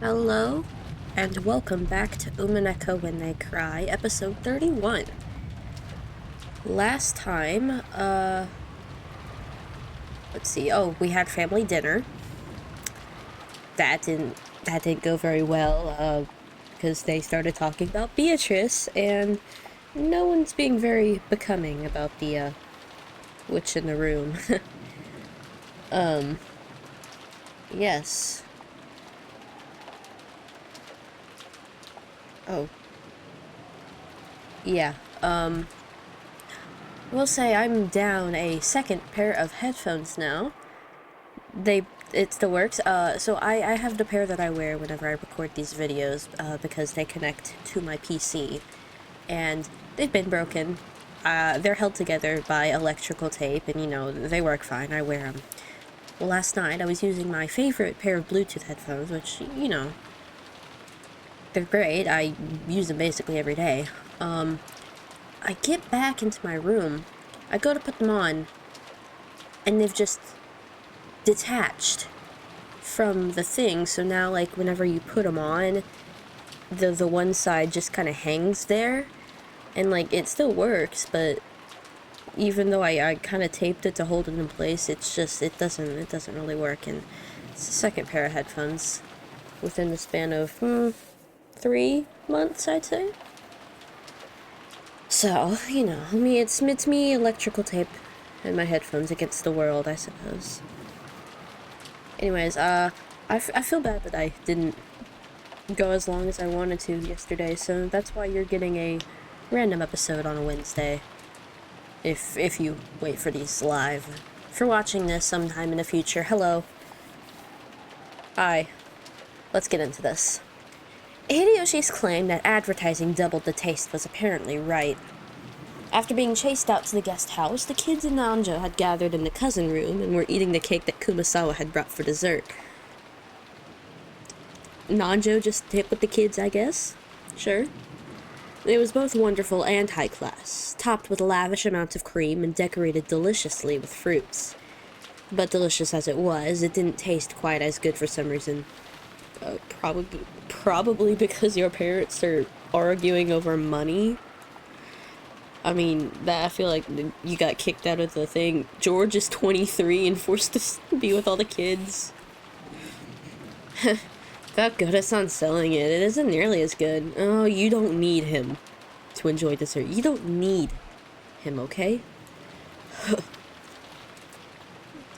Hello, and welcome back to Umineko When They Cry, episode 31. Last time, let's see, we had family dinner. That didn't go very well, because they started talking about Beatrice, and no one's being very becoming about the, witch in the room. Yes. Oh. Yeah, we'll say I'm down a second pair of headphones now. It still works. So I have the pair that I wear whenever I record these videos, because they connect to my PC. And they've been broken. They're held together by electrical tape, and they work fine. I wear them. Well, last night I was using my favorite pair of Bluetooth headphones, which, they're great. I use them basically every day. I get back into my room, I go to put them on, and they've just detached from the thing, so now, like, whenever you put them on, the one side just kind of hangs there, and, like, it still works, but even though I kind of taped it to hold it in place, it's just, it doesn't really work, and it's the second pair of headphones within the span of, 3 months, I'd say. So, it's me, electrical tape, and my headphones against the world, I suppose. Anyways, I feel bad that I didn't go as long as I wanted to yesterday, so that's why you're getting a random episode on a Wednesday. If you wait for these live. For watching this sometime in the future, hello. Hi. Let's get into this. Hideyoshi's claim that advertising doubled the taste was apparently right. After being chased out to the guest house, the kids and Nanjo had gathered in the cousin room and were eating the cake that Kumasawa had brought for dessert. Nanjo just hit with the kids, I guess? Sure. It was both wonderful and high class, topped with lavish amounts of cream and decorated deliciously with fruits. But delicious as it was, it didn't taste quite as good for some reason. Probably because your parents are arguing over money. I mean, I feel like you got kicked out of the thing. George is 23 and forced to be with all the kids. Got good at on selling it. It isn't nearly as good. Oh, you don't need him to enjoy dessert. You don't need him, okay?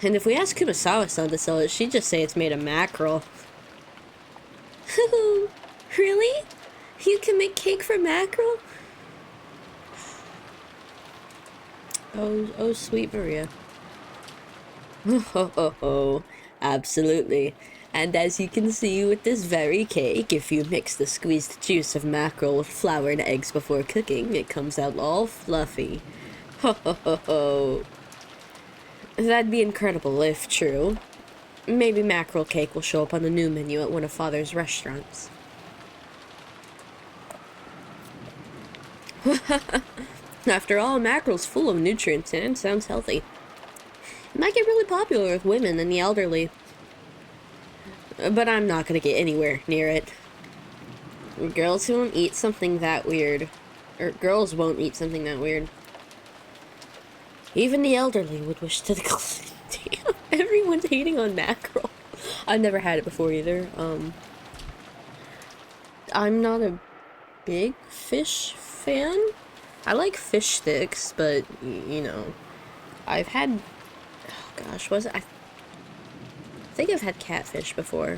And if we ask Kumasawa-san to sell it, she'd just say it's made of mackerel. Really? You can make cake from mackerel? Oh, sweet Maria. Oh, absolutely. And as you can see with this very cake, if you mix the squeezed juice of mackerel with flour and eggs before cooking, it comes out all fluffy. Ho. That'd be incredible if true. Maybe mackerel cake will show up on the new menu at one of Father's restaurants. After all, mackerel's full of nutrients and sounds healthy. It might get really popular with women and the elderly. But I'm not gonna get anywhere near it. Girls won't eat something that weird. Or girls won't eat something that weird. Even the elderly would wish to decline. Damn, everyone's hating on mackerel. I've never had it before either. I'm not a big fish fan. I like fish sticks, but, I've had, I think I've had catfish before.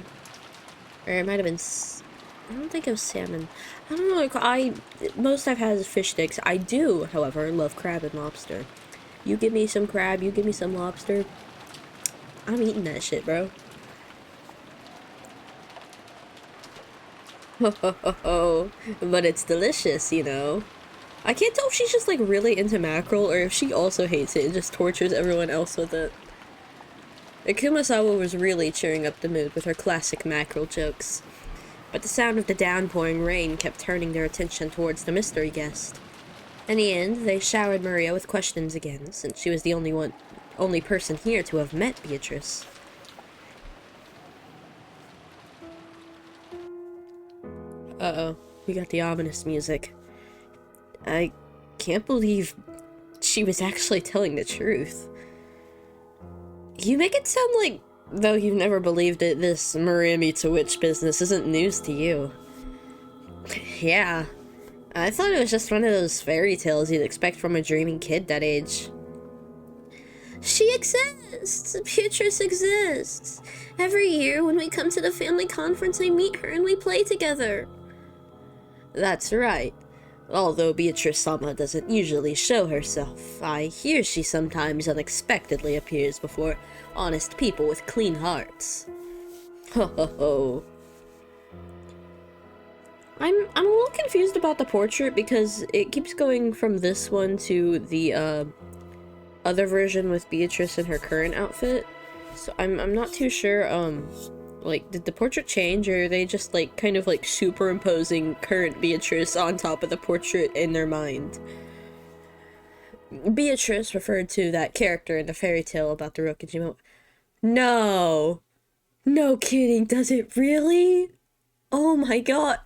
Or it might have been, I don't think it was salmon. I don't know, most I've had is fish sticks. I do, however, love crab and lobster. You give me some crab, you give me some lobster, I'm eating that shit, bro. But it's delicious, I can't tell if she's just, like, really into mackerel, or if she also hates it and just tortures everyone else with it. Kumasawa was really cheering up the mood with her classic mackerel jokes. But the sound of the downpouring rain kept turning their attention towards the mystery guest. In the end, they showered Maria with questions again, since she was the only person here to have met Beatrice. Uh-oh, we got the ominous music. I can't believe she was actually telling the truth. You make it sound like, though you've never believed it, this Maria meets a witch business isn't news to you. Yeah, I thought it was just one of those fairy tales you'd expect from a dreaming kid that age. She exists! Beatrice exists! Every year when we come to the family conference, I meet her and we play together. That's right. Although Beatrice-sama doesn't usually show herself, I hear she sometimes unexpectedly appears before honest people with clean hearts. Ho ho ho. I'm a little confused about the portrait because it keeps going from this one to the other version with Beatrice in her current outfit. So I'm not too sure, like, did the portrait change, or are they just, like, kind of, like, superimposing current Beatrice on top of the portrait in their mind? Beatrice referred to that character in the fairy tale about the Rokujima. No! No kidding, does it really? Oh my god.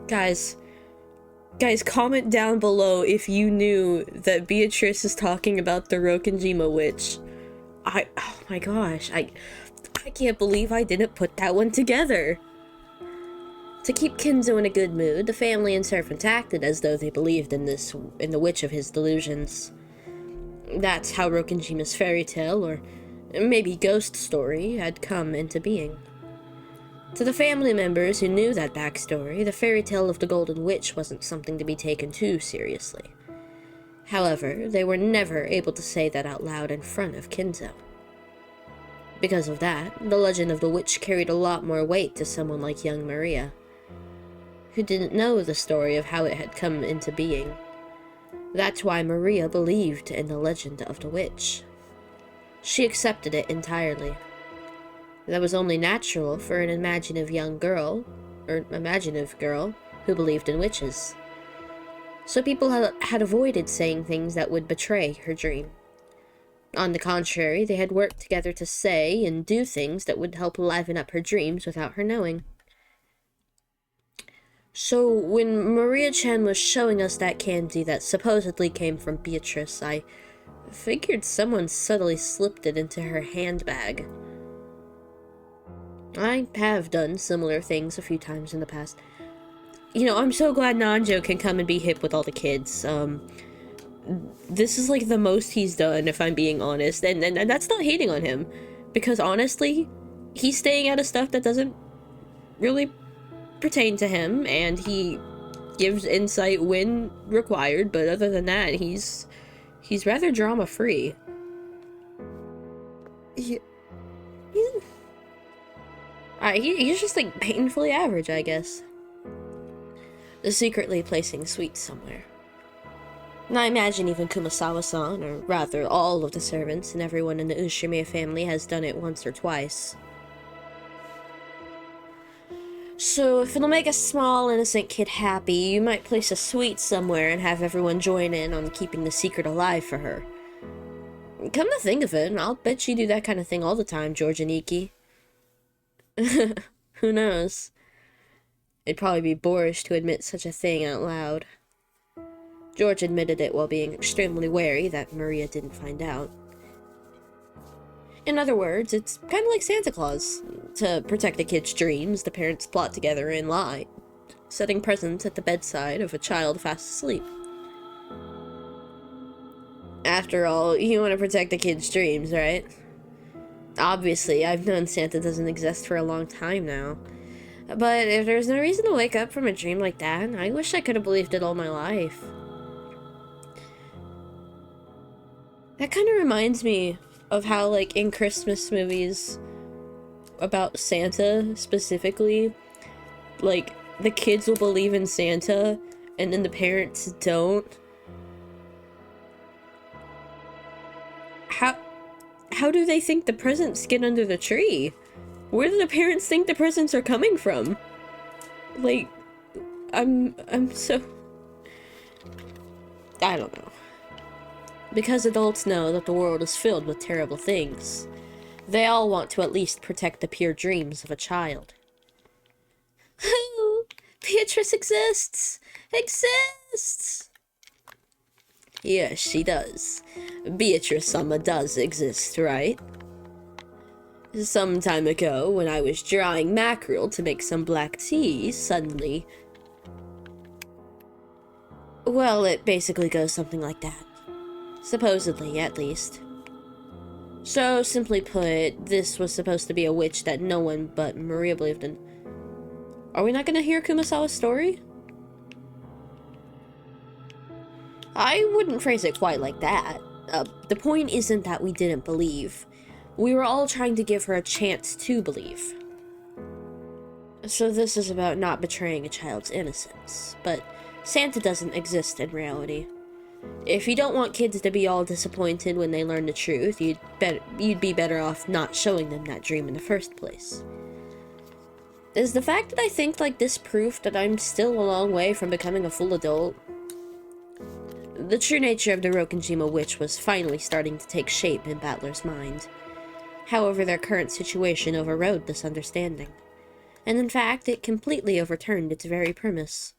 Guys, comment down below if you knew that Beatrice is talking about the Rokujima witch. Oh my gosh, I can't believe I didn't put that one together. To keep Kinzo in a good mood, the family and servant acted as though they believed in the witch of his delusions. That's how Rokujima's fairy tale, or maybe ghost story, had come into being. To the family members who knew that backstory, the fairy tale of the Golden Witch wasn't something to be taken too seriously. However, they were never able to say that out loud in front of Kinzo. Because of that, the legend of the witch carried a lot more weight to someone like young Maria, who didn't know the story of how it had come into being. That's why Maria believed in the legend of the witch. She accepted it entirely. That was only natural for an imaginative girl who believed in witches. So people had avoided saying things that would betray her dream. On the contrary, they had worked together to say and do things that would help liven up her dreams without her knowing. So when Maria-chan was showing us that candy that supposedly came from Beatrice, I figured someone subtly slipped it into her handbag. I have done similar things a few times in the past. You know, I'm so glad Nanjo can come and be hip with all the kids. This is like the most he's done, if I'm being honest, and that's not hating on him, because honestly, he's staying out of stuff that doesn't really pertain to him, and he gives insight when required, but other than that, he's rather drama-free. He's just, like, painfully average, I guess. Secretly placing sweets somewhere. And I imagine even Kumasawa-san, or rather all of the servants and everyone in the Ushimiya family has done it once or twice. So if it'll make a small, innocent kid happy, you might place a sweet somewhere and have everyone join in on keeping the secret alive for her. Come to think of it, I'll bet you do that kind of thing all the time, George and Iki. Who knows? It'd probably be boorish to admit such a thing out loud. George admitted it while being extremely wary that Maria didn't find out. In other words, it's kind of like Santa Claus. To protect a kid's dreams, the parents plot together and lie, setting presents at the bedside of a child fast asleep. After all, you want to protect the kid's dreams, right? Obviously, I've known Santa doesn't exist for a long time now. But if there's no reason to wake up from a dream like that, I wish I could have believed it all my life. That kind of reminds me of how, like, in Christmas movies about Santa specifically, like, the kids will believe in Santa and then the parents don't. How do they think the presents get under the tree? Where do the parents think the presents are coming from? Like, I'm so... I don't know. Because adults know that the world is filled with terrible things, they all want to at least protect the pure dreams of a child. Beatrice exists! Exists! Yes, she does. Beatrice-sama does exist, right? Some time ago, when I was drying mackerel to make some black tea, suddenly... Well, it basically goes something like that. Supposedly, at least. So, simply put, this was supposed to be a witch that no one but Maria believed in. Are we not gonna hear Kumasawa's story? I wouldn't phrase it quite like that. The point isn't that we didn't believe. We were all trying to give her a chance to believe. So this is about not betraying a child's innocence. But Santa doesn't exist in reality. If you don't want kids to be all disappointed when they learn the truth, you'd be better off not showing them that dream in the first place. Is the fact that I think like this proof that I'm still a long way from becoming a full adult? The true nature of the Rokenjima witch was finally starting to take shape in Battler's mind. However, their current situation overrode this understanding. And in fact, it completely overturned its very premise.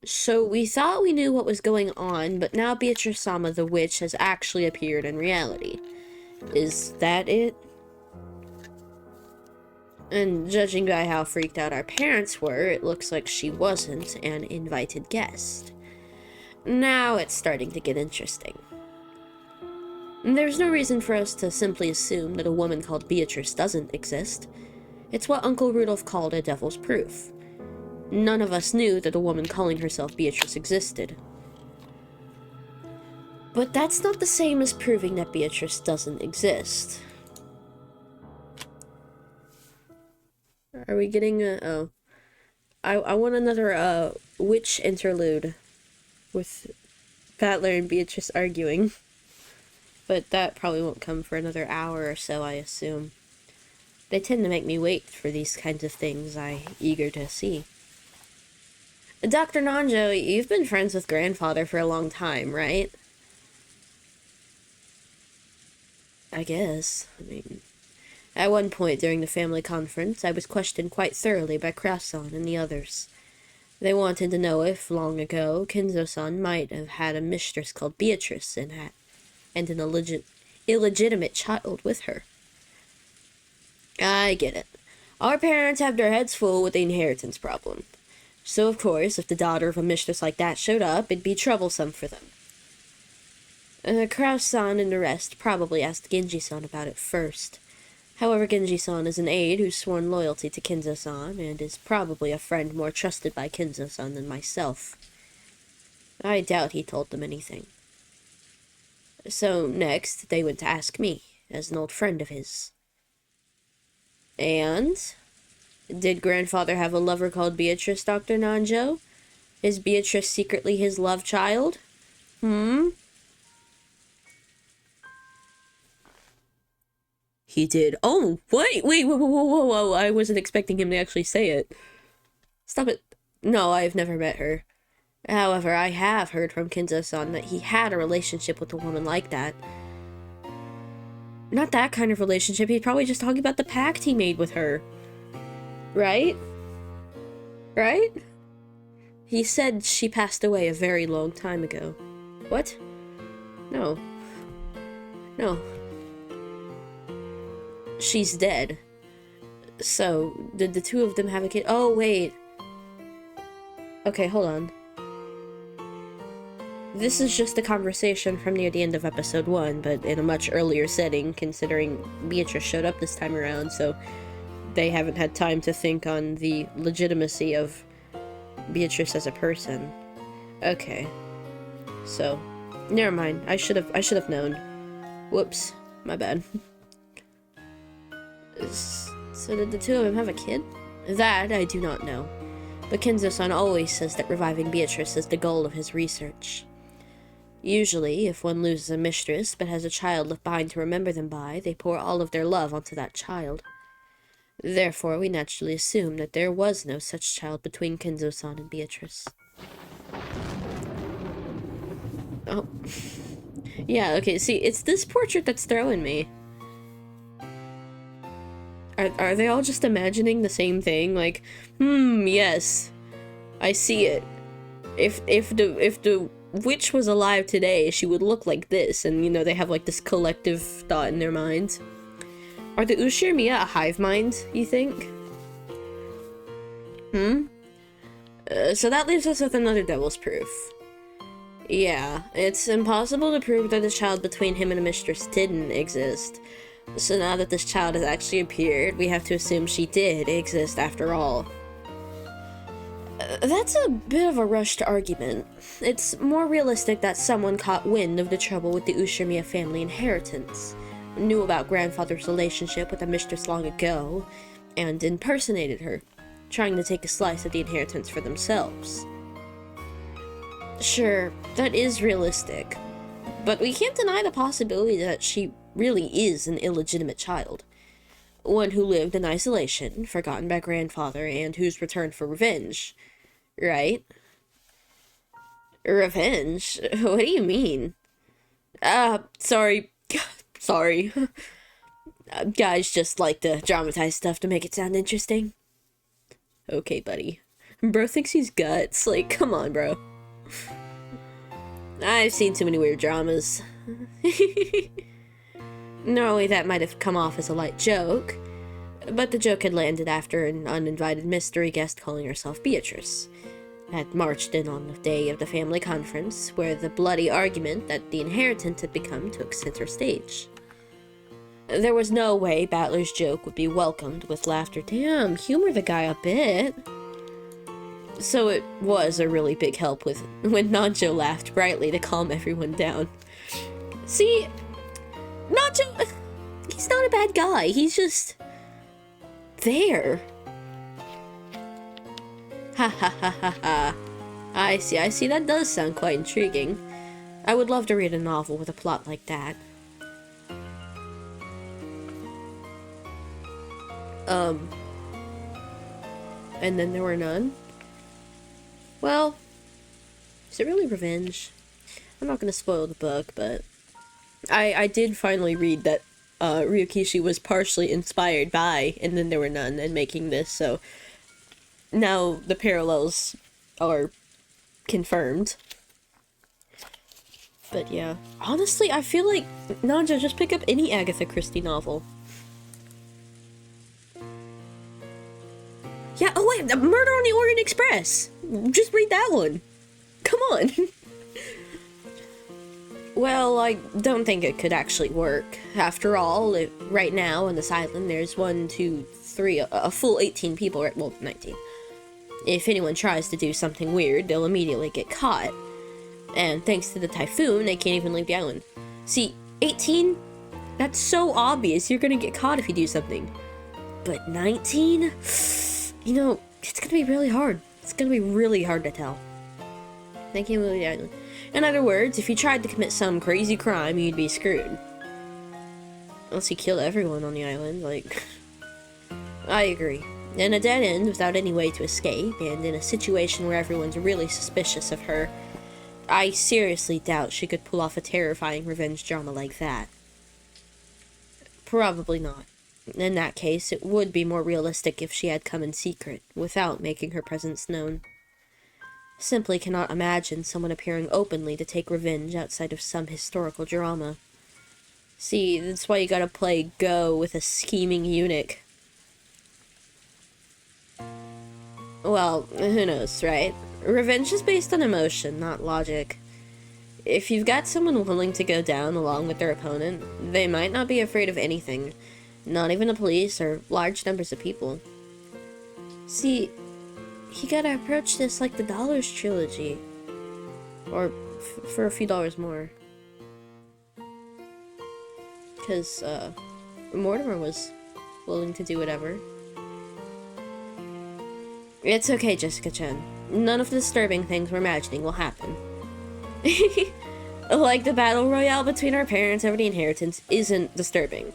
So we thought we knew what was going on, but now Beatrice-sama the witch has actually appeared in reality. Is that it? And judging by how freaked out our parents were, it looks like she wasn't an invited guest. Now it's starting to get interesting. There's no reason for us to simply assume that a woman called Beatrice doesn't exist. It's what Uncle Rudolph called a devil's proof. None of us knew that a woman calling herself Beatrice existed. But that's not the same as proving that Beatrice doesn't exist. Are we getting a... oh. I want another, witch interlude with Battler and Beatrice arguing. But that probably won't come for another hour or so, I assume. They tend to make me wait for these kinds of things I'm eager to see. Dr. Nanjo, you've been friends with Grandfather for a long time, right? I guess. I mean, at one point during the family conference, I was questioned quite thoroughly by Krasan and the others. They wanted to know if, long ago, Kinzo-san might have had a mistress called Beatrice and an illegitimate child with her. I get it. Our parents have their heads full with the inheritance problem. So, of course, if the daughter of a mistress like that showed up, it'd be troublesome for them. Kraus-san and the rest probably asked Genji-san about it first. However, Genji-san is an aide who's sworn loyalty to Kinzo-san, and is probably a friend more trusted by Kinzo-san than myself. I doubt he told them anything. So, next, they went to ask me, as an old friend of his. And? Did Grandfather have a lover called Beatrice, Dr. Nanjo? Is Beatrice secretly his love child? He did. Oh, wait, whoa, I wasn't expecting him to actually say it. Stop it. No, I've never met her. However, I have heard from Kinzo-san that he had a relationship with a woman like that. Not that kind of relationship, he's probably just talking about the pact he made with her. Right? Right? He said she passed away a very long time ago. What? No. No. She's dead. So, did the two of them have a kid? Oh, wait. Okay, hold on. This is just a conversation from near the end of episode 1, but in a much earlier setting, considering Beatrice showed up this time around, so they haven't had time to think on the legitimacy of Beatrice as a person. Okay. So, never mind. I should have known. Whoops. My bad. So did the two of them have a kid? That I do not know. But Kinzo-san always says that reviving Beatrice is the goal of his research. Usually, if one loses a mistress but has a child left behind to remember them by, they pour all of their love onto that child. Therefore, we naturally assume that there was no such child between Kinzo-san and Beatrice. Oh. Yeah, okay, see, it's this portrait that's throwing me. Are they all just imagining the same thing? Like, yes, I see it. If the witch was alive today, she would look like this, and you know, they have like this collective thought in their minds. Are the Ushirmiya a hive mind, you think? So that leaves us with another devil's proof. Yeah, it's impossible to prove that the child between him and a mistress didn't exist. So now that this child has actually appeared, we have to assume she did exist after all. That's a bit of a rushed argument. It's more realistic that someone caught wind of the trouble with the Ushirmiya family inheritance, knew about grandfather's relationship with a mistress long ago, and impersonated her, trying to take a slice of the inheritance for themselves. Sure, that is realistic, but we can't deny the possibility that she really is an illegitimate child. One who lived in isolation, forgotten by grandfather, and who's returned for revenge. Right? Revenge? What do you mean? Sorry. Sorry. Guys just like to dramatize stuff to make it sound interesting. Okay, buddy. Bro thinks he's guts. Like, come on, bro. I've seen too many weird dramas. Normally that might have come off as a light joke, but the joke had landed after an uninvited mystery guest calling herself Beatrice had marched in on the day of the family conference, where the bloody argument that the inheritance had become took center stage. There was no way Battler's joke would be welcomed with laughter. Damn, humor the guy a bit. So it was a really big help when Nanjo laughed brightly to calm everyone down. See, Nanjo, he's not a bad guy, he's just there. Ha ha ha ha ha. I see, that does sound quite intriguing. I would love to read a novel with a plot like that. And then there were none? Well, is it really revenge? I'm not gonna spoil the book, but I did finally read that Ryukishi was partially inspired by And Then There Were None and making this, so now the parallels are confirmed. But yeah, honestly, I feel like Nanjo, just pick up any Agatha Christie novel. Yeah, oh wait, Murder on the Orient Express! Just read that one! Come on! Well, I don't think it could actually work. After all, right now on this island there's 1, 2, 3, a full 18 people, right? Well, 19. If anyone tries to do something weird, they'll immediately get caught. And thanks to the typhoon, they can't even leave the island. See, 18? That's so obvious you're gonna get caught if you do something. But 19? You know, it's gonna be really hard. It's gonna be really hard to tell. They can't leave the island. In other words, if you tried to commit some crazy crime, you'd be screwed. Unless you killed everyone on the island, like... I agree. In a dead end, without any way to escape, and in a situation where everyone's really suspicious of her, I seriously doubt she could pull off a terrifying revenge drama like that. Probably not. In that case, it would be more realistic if she had come in secret, without making her presence known. Simply cannot imagine someone appearing openly to take revenge outside of some historical drama. See, that's why you gotta play Go with a scheming eunuch. Well, who knows, right? Revenge is based on emotion, not logic. If you've got someone willing to go down along with their opponent, they might not be afraid of anything, not even the police or large numbers of people. See, you gotta approach this like the Dollars trilogy. Or for a few dollars more. Because, Mortimer was willing to do whatever. It's okay, Jessica-chan. None of the disturbing things we're imagining will happen. Like the battle royale between our parents over the inheritance isn't disturbing.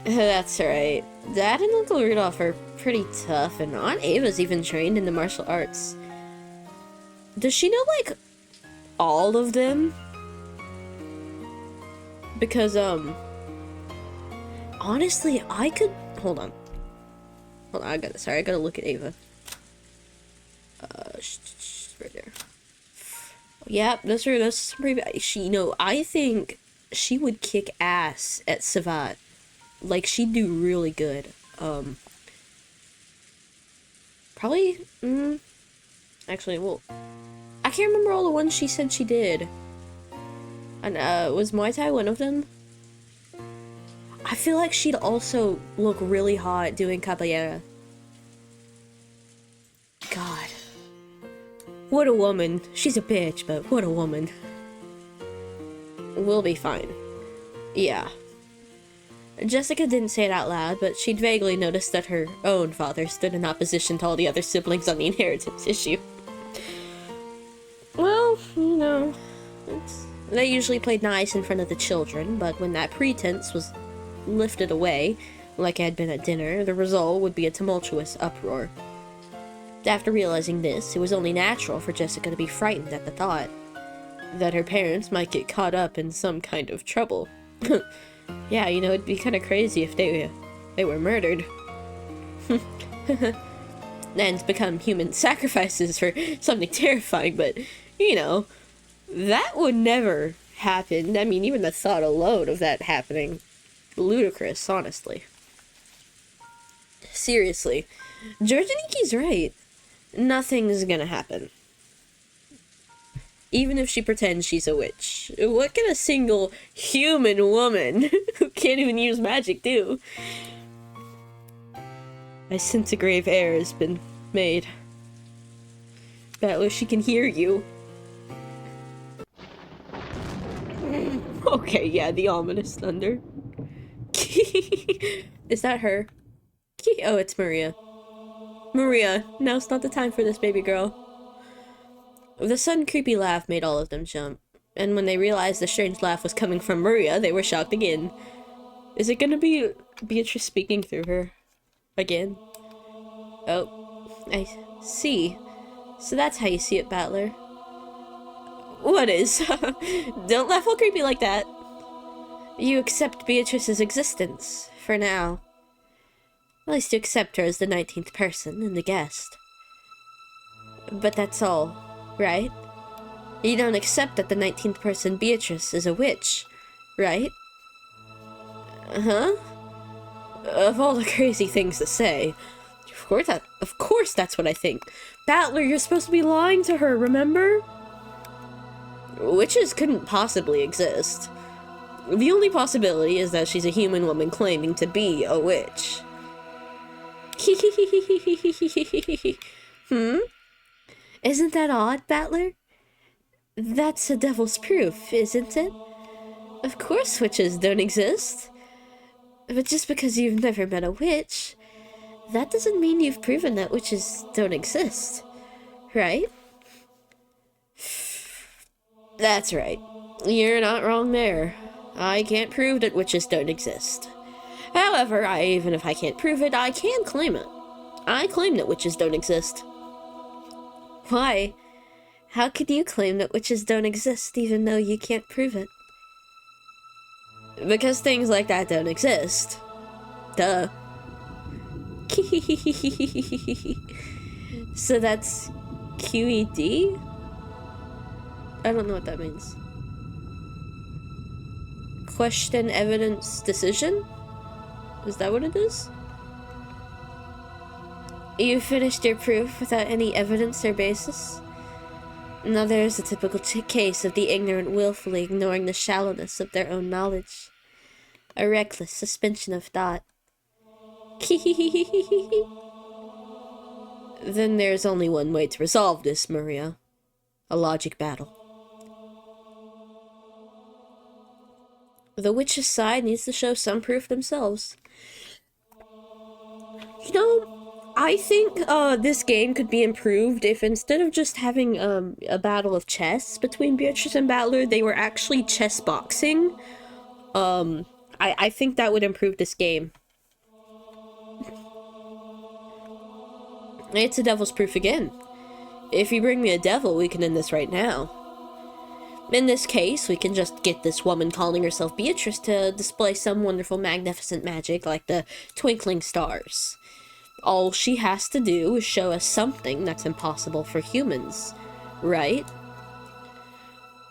That's right. Dad and Uncle Rudolph are pretty tough, and Aunt Ava's even trained in the martial arts. Does she know, like, all of them? Because, honestly, I hold on. Hold on, I gotta look at Ava. Right there. Yeah, that's her, that's pretty bad. She, you know, I think she would kick ass at Savat. Like, she'd do really good. Probably, actually, well, I can't remember all the ones she said she did. And, was Muay Thai one of them? I feel like she'd also look really hot doing capoeira. God. What a woman. She's a bitch, but what a woman. We'll be fine. Yeah. Jessica didn't say it out loud, but she'd vaguely noticed that her own father stood in opposition to all the other siblings on the inheritance issue. Well, you know, they usually played nice in front of the children, but when that pretense was lifted away, like it had been at dinner, the result would be a tumultuous uproar. After realizing this, it was only natural for Jessica to be frightened at the thought that her parents might get caught up in some kind of trouble. Yeah, you know, it'd be kind of crazy if they were murdered. And become human sacrifices for something terrifying, but, you know, that would never happen. I mean, even the thought alone of that happening, ludicrous, honestly. Seriously, Georgianiki's right. Nothing's gonna happen. Even if she pretends she's a witch. What can a single human woman who can't even use magic do? I sense a grave error has been made. Battler, she can hear you. Okay, yeah, the ominous thunder. Is that her? Oh, it's Maria. Maria, now's not the time for this, baby girl. The sudden creepy laugh made all of them jump, and when they realized the strange laugh was coming from Maria, they were shocked again. Is it gonna be Beatrice speaking through her? Again? Oh, I see. So that's how you see it, Battler. What is? Don't laugh all creepy like that. You accept Beatrice's existence, for now. At least you accept her as the 19th person and the guest. But that's all, right? You don't accept that the 19th person Beatrice is a witch, right? Huh? Of all the crazy things to say, of course that's what I think. Battler, you're supposed to be lying to her, remember? Witches couldn't possibly exist. The only possibility is that she's a human woman claiming to be a witch. Isn't that odd, Battler? That's a devil's proof, isn't it? Of course witches don't exist. But just because you've never met a witch, that doesn't mean you've proven that witches don't exist, right? That's right. You're not wrong there. I can't prove that witches don't exist. However, even if I can't prove it, I can claim it. I claim that witches don't exist. Why? How could you claim that witches don't exist even though you can't prove it? Because things like that don't exist. Duh. So that's QED? I don't know what that means. Question, evidence, decision? Is that what it is? You finished your proof without any evidence or basis? Now there's a typical case of the ignorant willfully ignoring the shallowness of their own knowledge. A reckless suspension of thought. Then there's only one way to resolve this, Maria. A logic battle. The witch's side needs to show some proof themselves. You know, I think this game could be improved if instead of just having a battle of chess between Beatrice and Battler, they were actually chess boxing. I think that would improve this game. It's a devil's proof again. If you bring me a devil, we can end this right now. In this case, we can just get this woman calling herself Beatrice to display some wonderful, magnificent magic like the twinkling stars. All she has to do is show us something that's impossible for humans, right?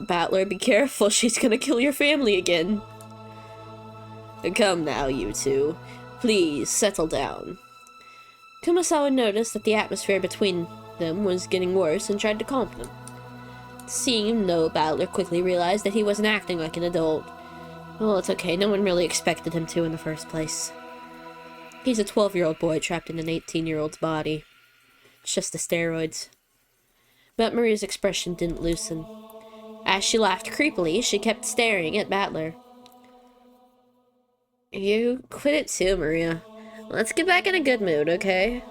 Battler, be careful, she's gonna kill your family again. Come now, you two. Please, settle down. Kumasawa noticed that the atmosphere between them was getting worse and tried to calm them. Seeing no, Battler quickly realized that he wasn't acting like an adult. Well, it's okay, no one really expected him to in the first place. He's a 12-year-old boy trapped in an 18-year-old's body. It's just the steroids. But Maria's expression didn't loosen. As she laughed creepily, she kept staring at Battler. You quit it too, Maria. Let's get back in a good mood, okay?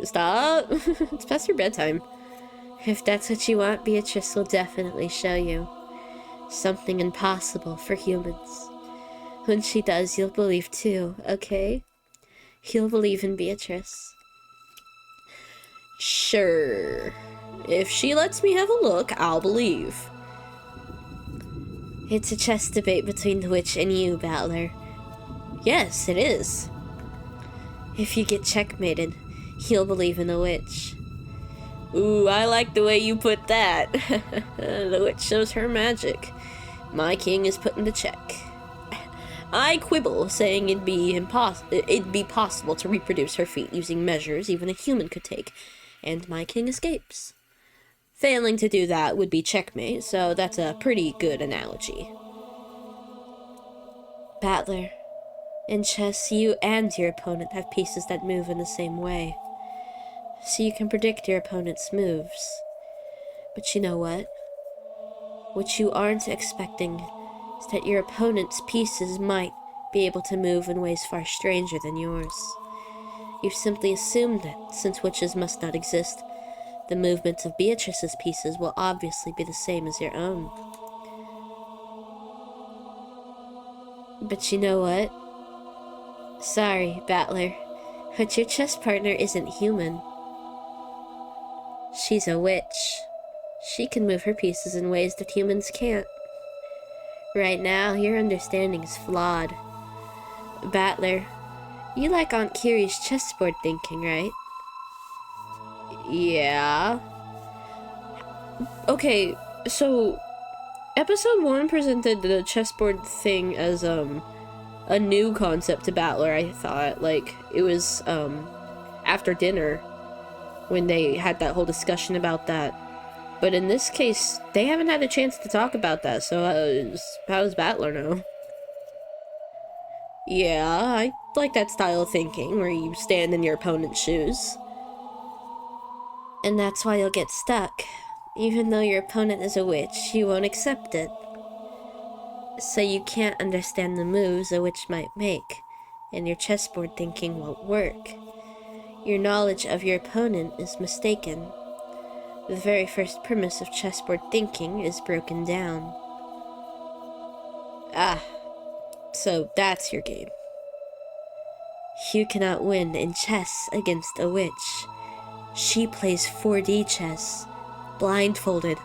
Stop. It's past your bedtime. If that's what you want, Beatrice will definitely show you. Something impossible for humans. When she does, you'll believe too, okay? You'll believe in Beatrice. Sure. If she lets me have a look, I'll believe. It's a chess debate between the witch and you, Battler. Yes, it is. If you get checkmated, he'll believe in the witch. Ooh, I like the way you put that. The witch shows her magic. My king is put into check. I quibble, saying it'd be possible to reproduce her feat using measures even a human could take, and my king escapes. Failing to do that would be checkmate, so that's a pretty good analogy. Battler, in chess, you and your opponent have pieces that move in the same way, so you can predict your opponent's moves. But you know what? What you aren't expecting is that your opponent's pieces might be able to move in ways far stranger than yours. You've simply assumed that, since witches must not exist, the movements of Beatrice's pieces will obviously be the same as your own. But you know what? Sorry, Battler, but your chess partner isn't human. She's a witch. She can move her pieces in ways that humans can't. Right now, your understanding is flawed. Battler, you like Aunt Kiri's chessboard thinking, right? Yeah. Okay, so episode 1 presented the chessboard thing as a new concept to Battler, I thought. Like, it was after dinner when they had that whole discussion about that. But in this case, they haven't had a chance to talk about that, so how does Battler know? Yeah, I like that style of thinking, where you stand in your opponent's shoes. And that's why you'll get stuck. Even though your opponent is a witch, you won't accept it. So you can't understand the moves a witch might make, and your chessboard thinking won't work. Your knowledge of your opponent is mistaken. The very first premise of chessboard thinking is broken down. Ah, so that's your game. You cannot win in chess against a witch. She plays 4D chess, blindfolded.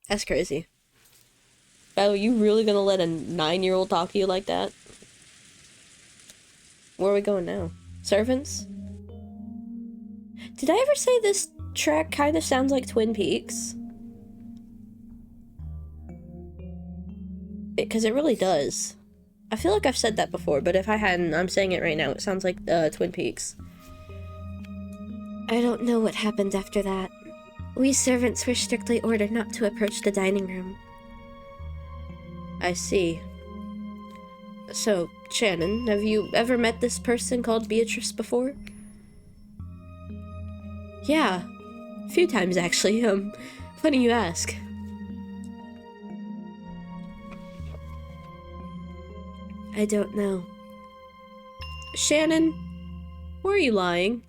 That's crazy. Oh, you really gonna let a 9-year-old talk to you like that? Where are we going now? Servants? Did I ever say this track kind of sounds like Twin Peaks? Because it really does. I feel like I've said that before, but if I hadn't, I'm saying it right now. It sounds like Twin Peaks. I don't know what happened after that. We servants were strictly ordered not to approach the dining room. I see. So, Shannon, have you ever met this person called Beatrice before? Yeah, a few times actually. Funny you ask. I don't know. Shannon, were you lying?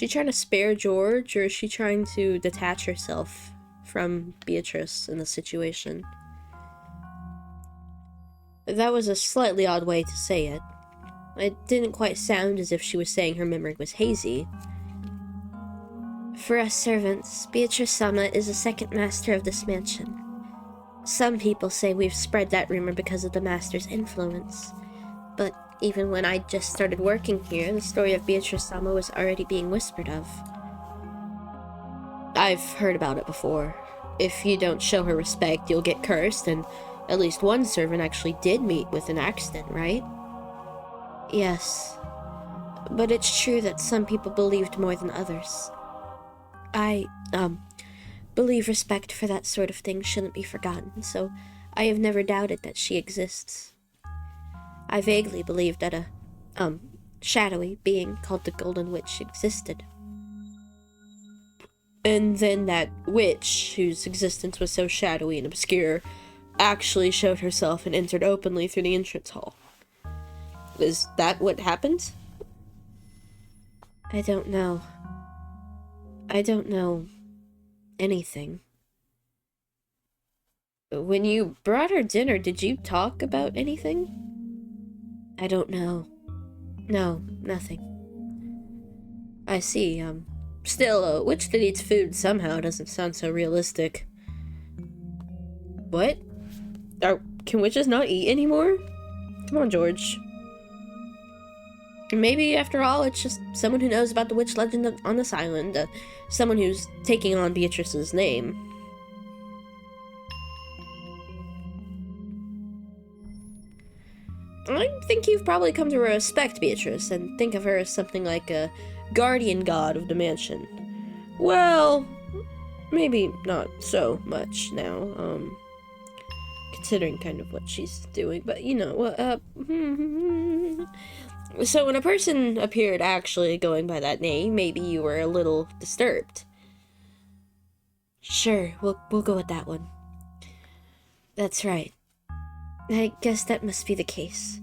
she trying to spare George, or is she trying to detach herself from Beatrice in the situation? That was a slightly odd way to say it. It didn't quite sound as if she was saying her memory was hazy. For us servants, Beatrice-sama is the second master of this mansion. Some people say we've spread that rumor because of the master's influence. But even when I just started working here, the story of Beatrice-sama was already being whispered of. I've heard about it before. If you don't show her respect, you'll get cursed, and at least one servant actually did meet with an accident, right? Yes. But it's true that some people believed more than others. I, believe respect for that sort of thing shouldn't be forgotten, so I have never doubted that she exists. I vaguely believed that a, shadowy being called the Golden Witch existed. And then that witch, whose existence was so shadowy and obscure, actually showed herself and entered openly through the entrance hall. Is that what happened? I don't know. I don't know anything. When you brought her dinner, did you talk about anything? I don't know. No, nothing. I see, still, a witch that eats food somehow doesn't sound so realistic. What? Can witches not eat anymore? Come on, George. Maybe, after all, it's just someone who knows about the witch legend on this island. Someone who's taking on Beatrice's name. I think you've probably come to respect Beatrice and think of her as something like a guardian god of the mansion. Well, maybe not so much now, considering kind of what she's doing, but you know, So when a person appeared actually going by that name, maybe you were a little disturbed. Sure, we'll go with that one. That's right. I guess that must be the case.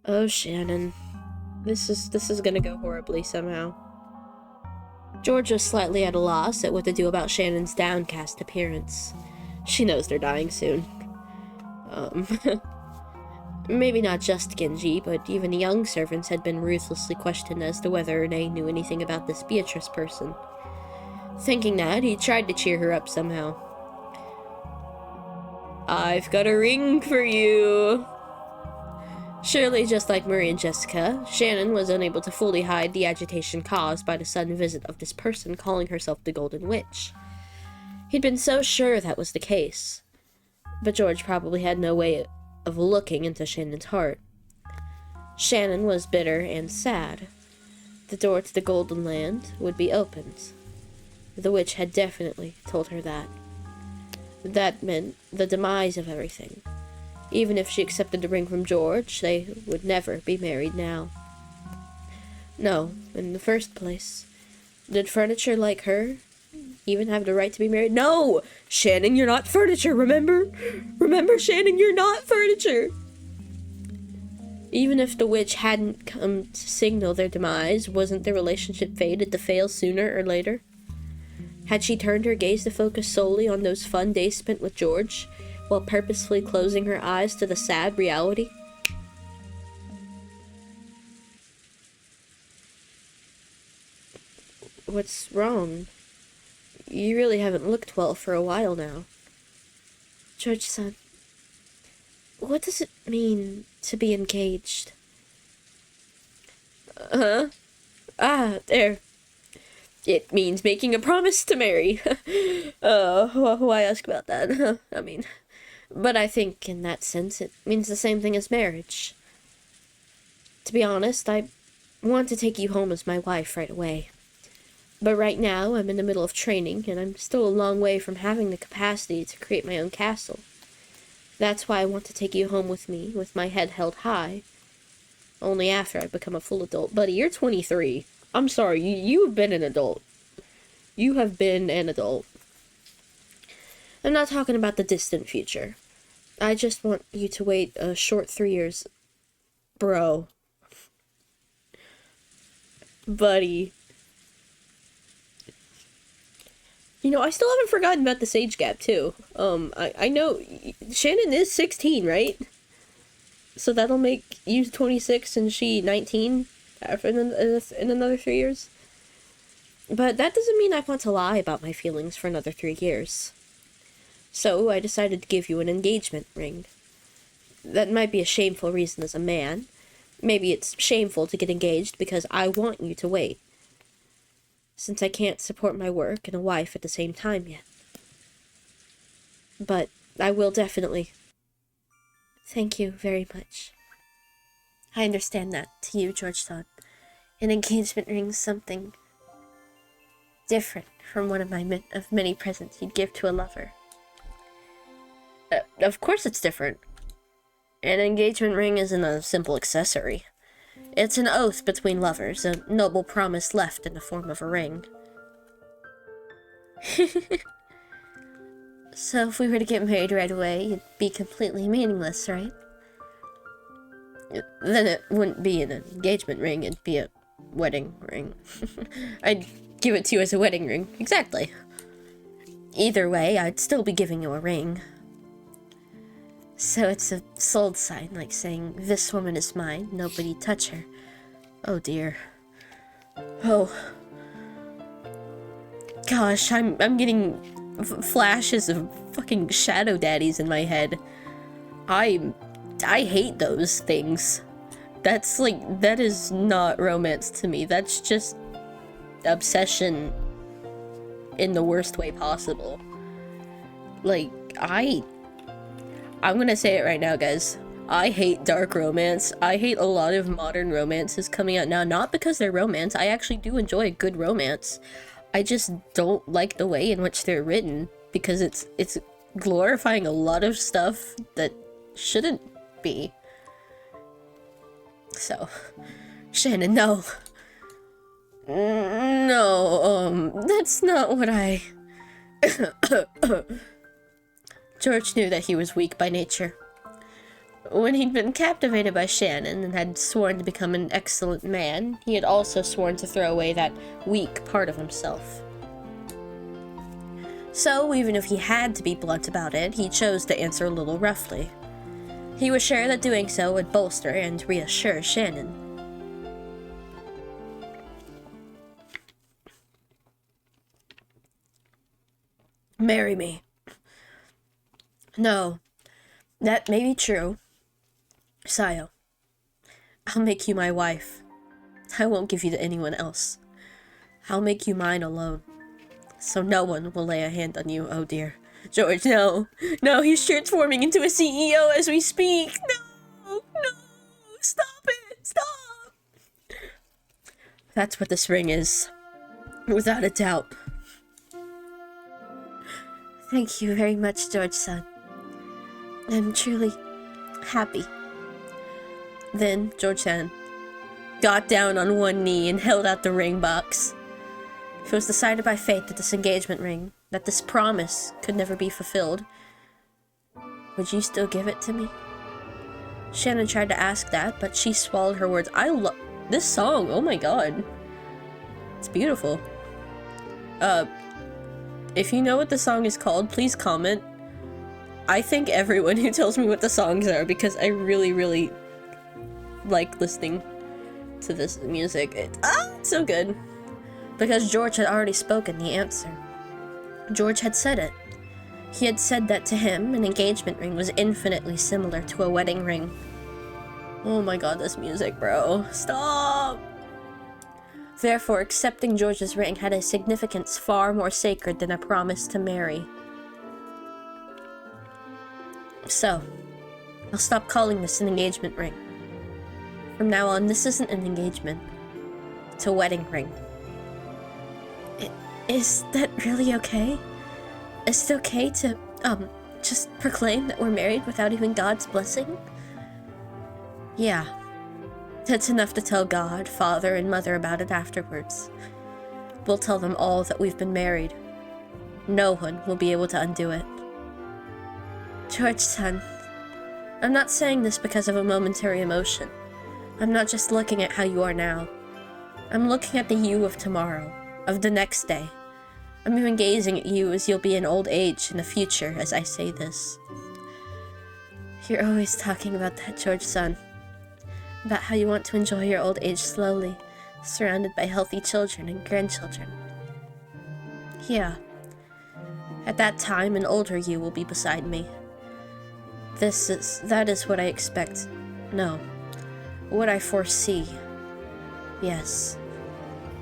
Oh, Shannon. This is gonna go horribly somehow. George was slightly at a loss at what to do about Shannon's downcast appearance. She knows they're dying soon. Maybe not just Genji, but even the young servants had been ruthlessly questioned as to whether they knew anything about this Beatrice person. Thinking that, he tried to cheer her up somehow. I've got a ring for you! Surely, just like Marie and Jessica, Shannon was unable to fully hide the agitation caused by the sudden visit of this person calling herself the Golden Witch. He'd been so sure that was the case. But George probably had no way of looking into Shannon's heart. Shannon was bitter and sad. The door to the Golden Land would be opened. The witch had definitely told her that. That meant the demise of everything. Even if she accepted the ring from George, they would never be married now. No, in the first place, did furniture like her even have the right to be married? No! Shannon, you're not furniture, remember? Remember, Shannon, you're not furniture! Even if the witch hadn't come to signal their demise, wasn't their relationship fated to fail sooner or later? Had she turned her gaze to focus solely on those fun days spent with George, while purposefully closing her eyes to the sad reality? What's wrong? You really haven't looked well for a while now. George-san, what does it mean to be engaged? Huh? Ah, there. It means making a promise to marry. Why ask about that? I mean, but I think in that sense it means the same thing as marriage. To be honest, I want to take you home as my wife right away. But right now I'm in the middle of training, and I'm still a long way from having the capacity to create my own castle. That's why I want to take you home with me, with my head held high. Only after I become a full adult. Buddy, you're 23. I'm sorry, you've been an adult. You have been an adult. I'm not talking about the distant future. I just want you to wait a short 3 years. Bro. Buddy. You know, I still haven't forgotten about this age gap, too. I know Shannon is 16, right? So that'll make you 26 and she 19 after in another 3 years. But that doesn't mean I want to lie about my feelings for another 3 years. So I decided to give you an engagement ring. That might be a shameful reason as a man. Maybe it's shameful to get engaged because I want you to wait. Since I can't support my work and a wife at the same time yet. But I will definitely. Thank you very much. I understand that, to you, Georgetown. An engagement ring's something different from one of many presents you'd give to a lover. Of course it's different. An engagement ring isn't a simple accessory. It's an oath between lovers, a noble promise left in the form of a ring. So if we were to get married right away, it'd be completely meaningless, right? Then it wouldn't be an engagement ring, it'd be a wedding ring. I'd give it to you as a wedding ring, exactly. Either way, I'd still be giving you a ring. So it's a sold sign, like saying, this woman is mine, nobody touch her. Oh dear. Oh. Gosh, I'm getting flashes of fucking shadow daddies in my head. I hate those things. That's like, that is not romance to me. That's just obsession in the worst way possible. Like, I'm gonna say it right now, guys. I hate dark romance. I hate a lot of modern romances coming out now. Not because they're romance. I actually do enjoy a good romance. I just don't like the way in which they're written. Because it's glorifying a lot of stuff that shouldn't be. So, Shannon, no. No, that's not what I... George knew that he was weak by nature. When he'd been captivated by Shannon and had sworn to become an excellent man, he had also sworn to throw away that weak part of himself. So, even if he had to be blunt about it, he chose to answer a little roughly. He was sure that doing so would bolster and reassure Shannon. Marry me. No, that may be true. Sayo, I'll make you my wife. I won't give you to anyone else. I'll make you mine alone. So no one will lay a hand on you, oh dear. George, no. No, he's transforming into a CEO as we speak. No, no, stop it, stop. That's what this ring is. Without a doubt. Thank you very much, George-san. I'm truly happy. Then George-san got down on one knee and held out the ring box. If it was decided by fate that this engagement ring, that this promise could never be fulfilled, would you still give it to me? Shannon tried to ask that, but she swallowed her words. I love this song. Oh my god. It's beautiful. If you know what the song is called, please comment. I thank everyone who tells me what the songs are because I really, really like listening to this music. It's so good. Because George had already spoken the answer. George had said it. He had said that to him, an engagement ring was infinitely similar to a wedding ring. Oh my god, this music, bro. Stop! Therefore, accepting George's ring had a significance far more sacred than a promise to marry. So, I'll stop calling this an engagement ring. From now on, this isn't an engagement. It's a wedding ring. Is that really okay? Is it okay to, just proclaim that we're married without even God's blessing? Yeah. That's enough to tell God, Father, and Mother about it afterwards. We'll tell them all that we've been married. No one will be able to undo it. George-san, I'm not saying this because of a momentary emotion. I'm not just looking at how you are now. I'm looking at the you of tomorrow, of the next day. I'm even gazing at you as you'll be in old age in the future as I say this. You're always talking about that, George-san. About how you want to enjoy your old age slowly, surrounded by healthy children and grandchildren. Yeah. At that time, an older you will be beside me. That is what I expect. No. What I foresee. Yes.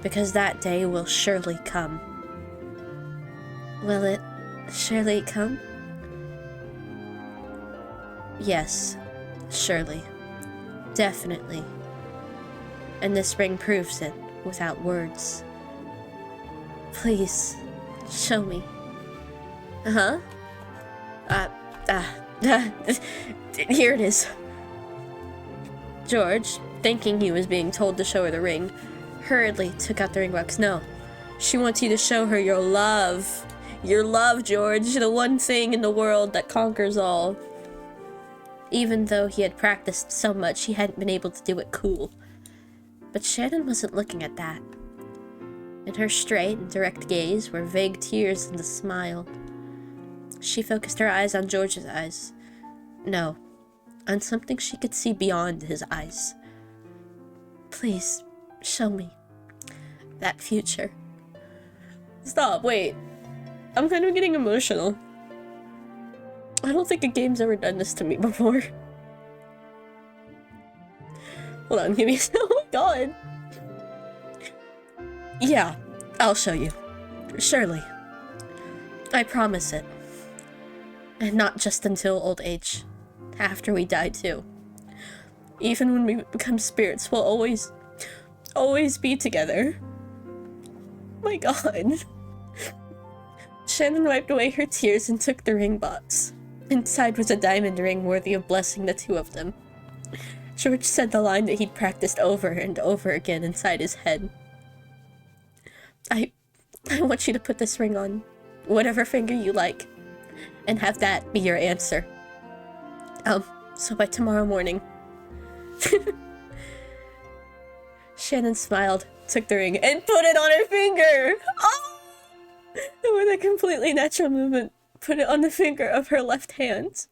Because that day will surely come. Will it surely come? Yes. Surely. Definitely. And this ring proves it, without words. Please, show me. Uh-huh. Here it is. George, thinking he was being told to show her the ring, hurriedly took out the ring box. No, she wants you to show her your love. Your love, George, the one thing in the world that conquers all. Even though he had practiced so much, he hadn't been able to do it cool. But Shannon wasn't looking at that. In her straight and direct gaze were vague tears and a smile. She focused her eyes on George's eyes. No, on something she could see beyond his eyes. Please, show me that future. Stop, wait. I'm kind of getting emotional. I don't think a game's ever done this to me before. Hold on, give me a oh my god. Yeah, I'll show you. Surely. I promise it. And not just until old age. After we die too. Even when we become spirits, we'll always be together. My god. Shannon wiped away her tears and took the ring box. Inside was a diamond ring worthy of blessing the two of them. George said the line that he'd practiced over and over again inside his head. I want you to put this ring on whatever finger you like, and have that be your answer. So by tomorrow morning. Shannon smiled, took the ring, and put it on her finger! Oh! With a completely natural movement, put it on the finger of her left hand.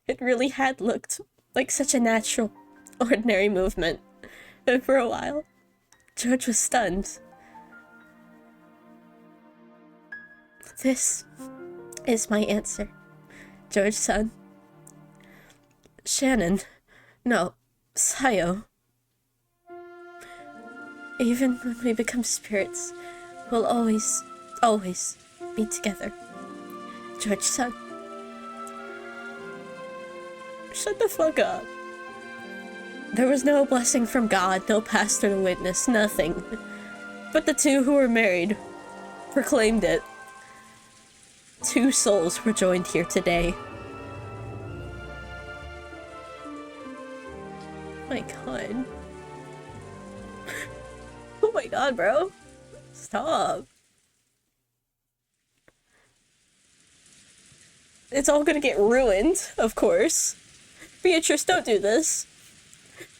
It really had looked like such a natural, ordinary movement. And for a while, George was stunned. This is my answer, George-san. Shannon. No, Sayo. Even when we become spirits, we'll always be together. George-san. Shut the fuck up. There was no blessing from God, no pastor to witness, nothing. But the two who were married proclaimed it. Two souls were joined here today. My god. Oh my god, bro. Stop. It's all gonna get ruined, of course. Beatrice, don't do this.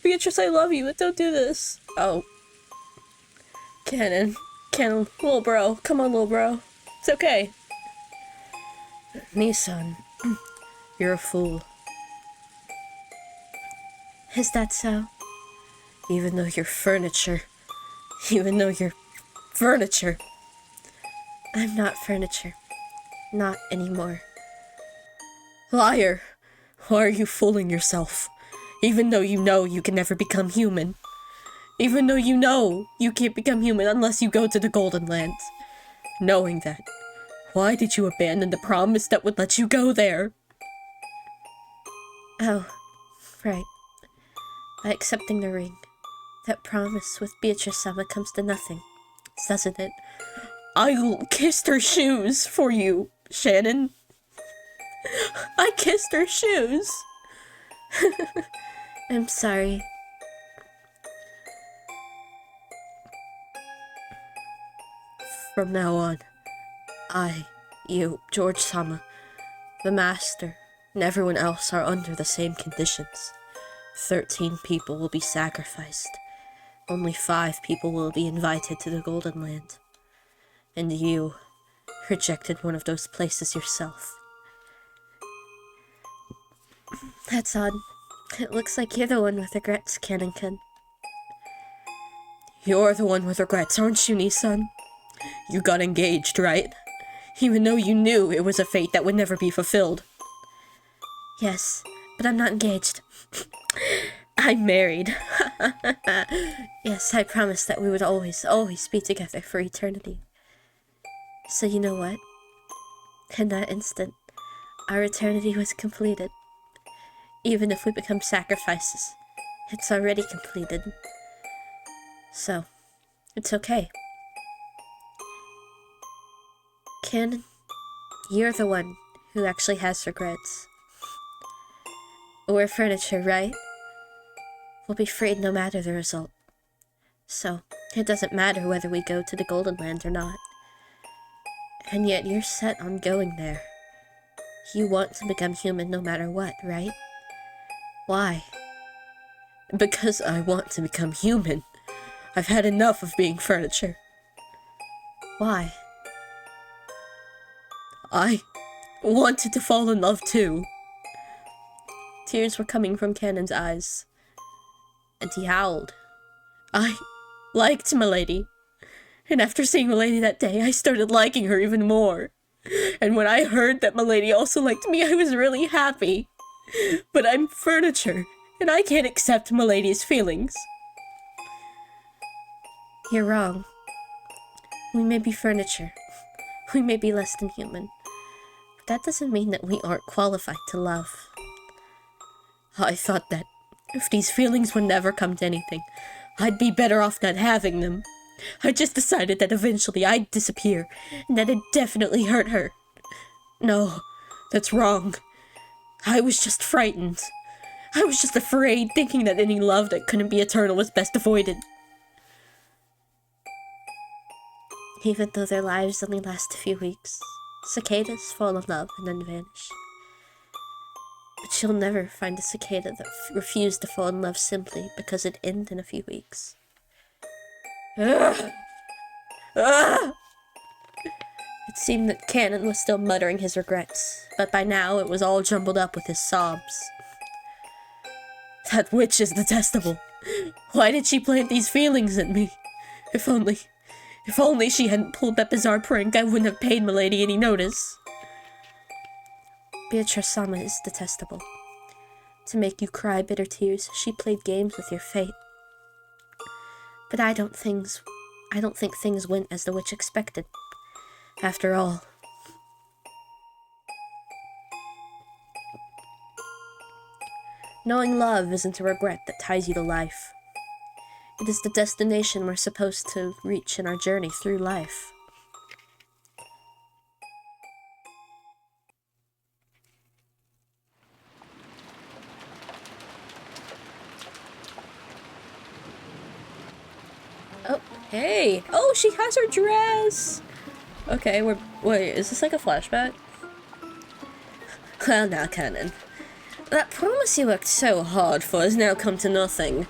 Beatrice, I love you, but don't do this. Oh. Cannon, little bro. Come on, little bro. It's okay. Nissan, you're a fool. Is that so? Even though you're furniture. Even though you're furniture. I'm not furniture. Not anymore. Liar! Why are you fooling yourself? Even though you know you can never become human. Even though you know you can't become human unless you go to the Golden Land. Knowing that, why did you abandon the promise that would let you go there? Oh, right. By accepting the ring, that promise with Beatrice-sama comes to nothing, doesn't it? I kissed her shoes for you, Shannon. I kissed her shoes. I'm sorry. From now on, you, George-sama, the master, and everyone else are under the same conditions. 13 people will be sacrificed. Only 5 people will be invited to the Golden Land. And you rejected one of those places yourself. That's odd. It looks like you're the one with regrets, Canon-kun. You're the one with regrets, aren't you, Nissan? You got engaged, right? Even though you knew it was a fate that would never be fulfilled. Yes, but I'm not engaged. I'm married. Yes, I promised that we would always be together for eternity. So you know what? In that instant, our eternity was completed. Even if we become sacrifices, it's already completed. So, it's okay. Canon, you're the one who actually has regrets. We're furniture, right? We'll be freed no matter the result. So, it doesn't matter whether we go to the Golden Land or not. And yet you're set on going there. You want to become human no matter what, right? Why? Because I want to become human. I've had enough of being furniture. Why? I wanted to fall in love too. Tears were coming from Canon's eyes, and he howled. I liked Milady, and after seeing Milady that day, I started liking her even more. And when I heard that Milady also liked me, I was really happy. But I'm furniture, and I can't accept Milady's feelings. You're wrong. We may be furniture. We may be less than human. But that doesn't mean that we aren't qualified to love. I thought that if these feelings would never come to anything, I'd be better off not having them. I just decided that eventually I'd disappear, and that it'd definitely hurt her. No, that's wrong. I was just frightened. I was just afraid, thinking that any love that couldn't be eternal was best avoided. Even though their lives only last a few weeks, cicadas fall in love and then vanish. But you'll never find a cicada that refused to fall in love simply because it ended in a few weeks. Ugh. Ugh. It seemed that Canon was still muttering his regrets, but by now it was all jumbled up with his sobs. That witch is detestable. Why did she plant these feelings in me? If only she hadn't pulled that bizarre prank, I wouldn't have paid Milady any notice. Beatrice-sama is detestable. To make you cry bitter tears, she played games with your fate. But I don't think things went as the witch expected. After all. Knowing love isn't a regret that ties you to life. It is the destination we're supposed to reach in our journey through life. Oh, hey! Oh, she has her dress! Okay, wait, is this like a flashback? Well, now, Canon. That promise you worked so hard for has now come to nothing.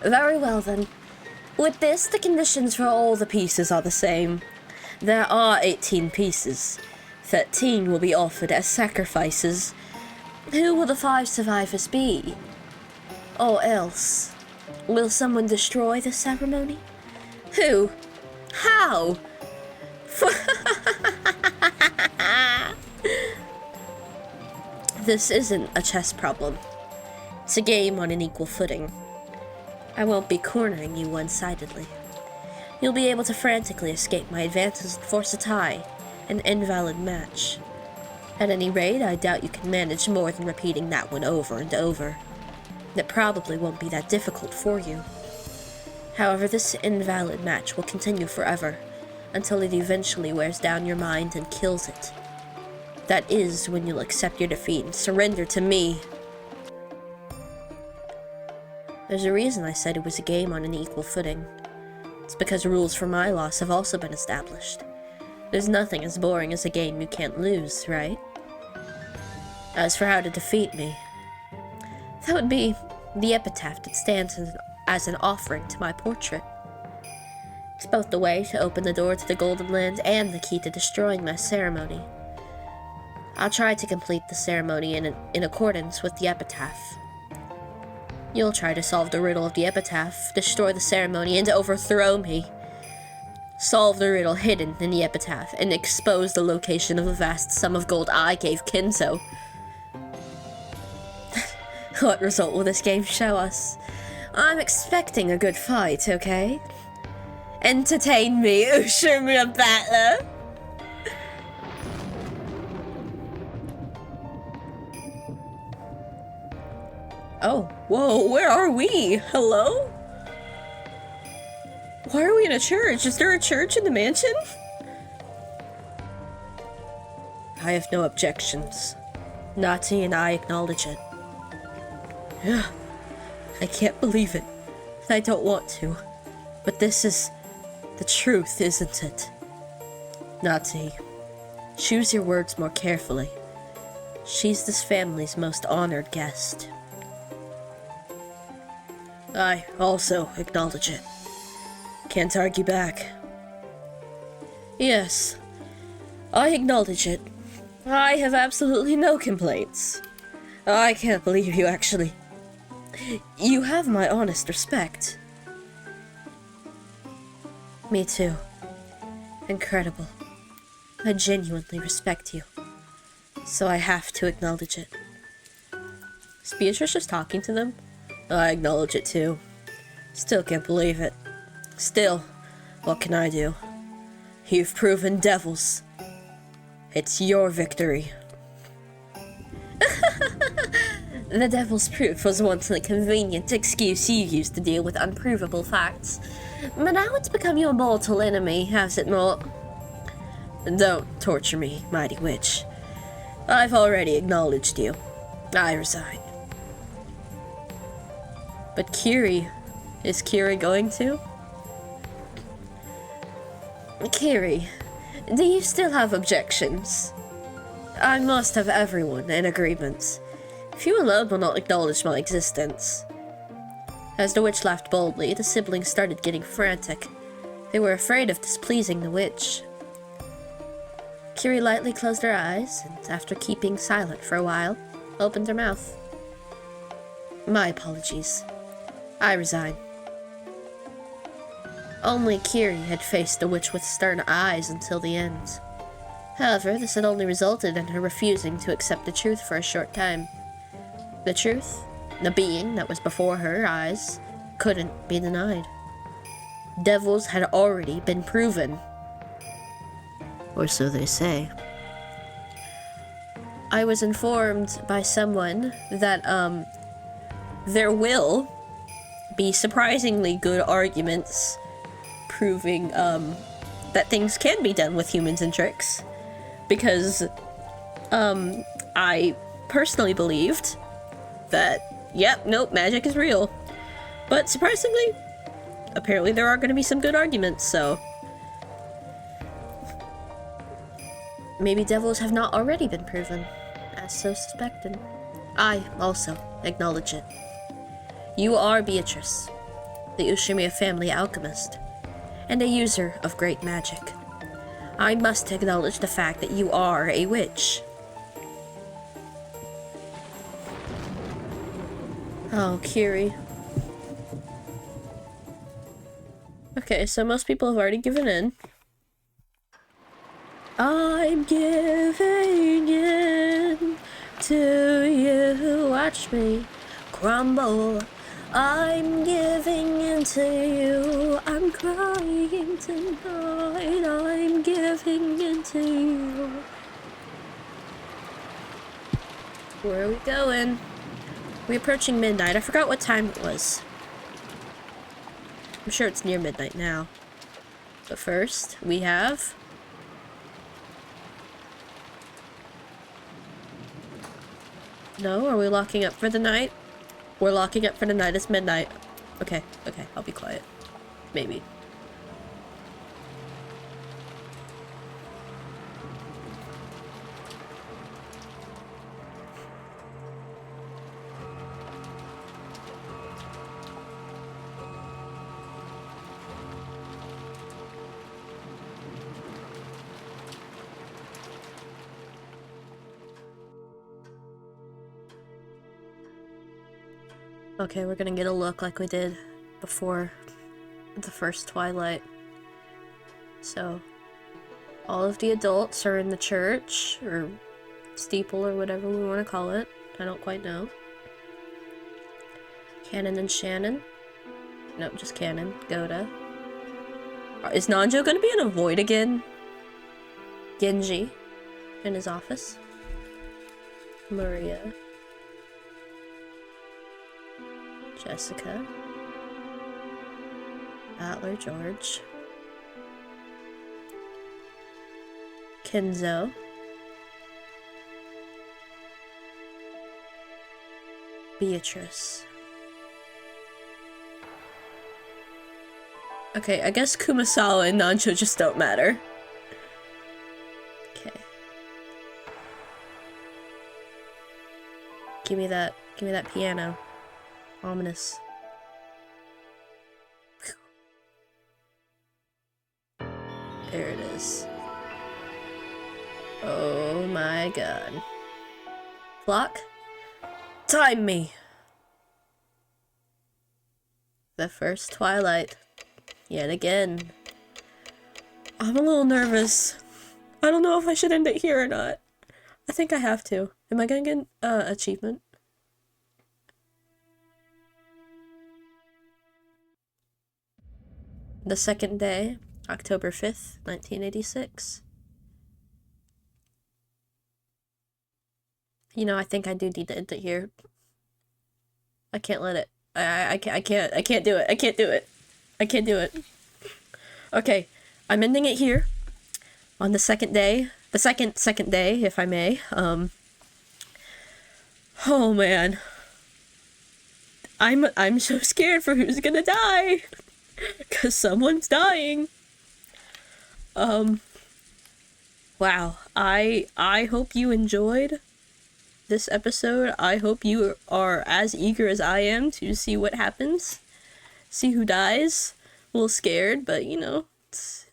Very well, then. With this, the conditions for all the pieces are the same. There are 18 pieces. 13 will be offered as sacrifices. Who will the 5 survivors be? Or else, will someone destroy the ceremony? Who? How? This isn't a chess problem. It's a game on an equal footing. I won't be cornering you one-sidedly. You'll be able to frantically escape my advances and force a tie, an invalid match. At any rate, I doubt you can manage more than repeating that one over and over. It probably won't be that difficult for you. However, this invalid match will continue forever, until it eventually wears down your mind and kills it. That is when you'll accept your defeat and surrender to me. There's a reason I said it was a game on an equal footing. It's because rules for my loss have also been established. There's nothing as boring as a game you can't lose, right? As for how to defeat me, that would be the epitaph that stands as an offering to my portrait. It's both the way to open the door to the Golden Land and the key to destroying my ceremony. I'll try to complete the ceremony in accordance with the epitaph. You'll try to solve the riddle of the epitaph, destroy the ceremony, and overthrow me. Solve the riddle hidden in the epitaph, and expose the location of the vast sum of gold I gave Kinzo. What result will this game show us? I'm expecting a good fight, okay? Entertain me, Ushimura Battler! Oh, whoa, where are we? Hello? Why are we in a church? Is there a church in the mansion? I have no objections. Nati and I acknowledge it. I can't believe it. I don't want to. But this is the truth, isn't it? Nati, choose your words more carefully. She's this family's most honored guest. I also acknowledge it. Can't argue back. Yes, I acknowledge it. I have absolutely no complaints. I can't believe you actually... You have my honest respect. Me too. Incredible. I genuinely respect you. So I have to acknowledge it. Is Beatrice just talking to them? I acknowledge it too. Still can't believe it. Still, what can I do? You've proven devils. It's your victory. The devil's proof was once a convenient excuse you used to deal with unprovable facts. But now it's become your mortal enemy, has it not? Don't torture me, mighty witch. I've already acknowledged you. I resign. But Kiri... Is Kiri going to? Kiri, do you still have objections? I must have everyone in agreement. If you alone will not acknowledge my existence. As the witch laughed boldly, the siblings started getting frantic. They were afraid of displeasing the witch. Kiri lightly closed her eyes, and after keeping silent for a while, opened her mouth. My apologies. I resign. Only Kiri had faced the witch with stern eyes until the end. However, this had only resulted in her refusing to accept the truth for a short time. The truth, the being that was before her eyes, couldn't be denied. Devils had already been proven. Or so they say. I was informed by someone that, there will be surprisingly good arguments proving, that things can be done with humans and tricks. Because, I personally believed that, yep, nope, magic is real. But surprisingly, apparently there are going to be some good arguments, so... Maybe devils have not already been proven, as so suspected. I also acknowledge it. You are Beatrice, the Ushimiya family alchemist, and a user of great magic. I must acknowledge the fact that you are a witch. Oh, Kiri. Okay, so most people have already given in. I'm giving in to you. Watch me crumble. I'm giving in to you. I'm crying tonight. I'm giving in to you. Where are we going? We're approaching midnight. I forgot what time it was. I'm sure it's near midnight now. But first, we have... No, are we locking up for the night? We're locking up for the night. It's midnight. Okay, okay, I'll be quiet. Maybe. Okay, we're gonna get a look like we did before the first Twilight. So, all of the adults are in the church, or steeple, or whatever we want to call it. I don't quite know. Canon and Shannon. Nope, just Canon. Goda. Is Nanjo gonna be in a void again? Genji. In his office. Maria. Jessica. Battler George. Kenzo. Beatrice. Okay, I guess Kumasawa and Nanjo just don't matter. Okay. Give me that piano. Ominous. There it is. Oh my god. Clock? Time me! The first Twilight. Yet again. I'm a little nervous. I don't know if I should end it here or not. I think I have to. Am I gonna get an achievement? The second day, October 5th, 1986. You know, I think I do need to end it here. I can't let it. I can't do it. I can't do it. I can't do it. Okay, I'm ending it here. On the second day. The second day, if I may. Oh man. I'm so scared for who's gonna die. Cause someone's dying. Wow. I hope you enjoyed this episode. I hope you are as eager as I am to see what happens. See who dies. A little scared, but you know, it's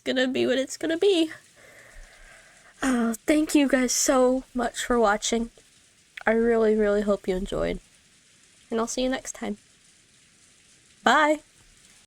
gonna be what it's gonna be. Thank you guys so much for watching. I really, really hope you enjoyed. And I'll see you next time. Bye!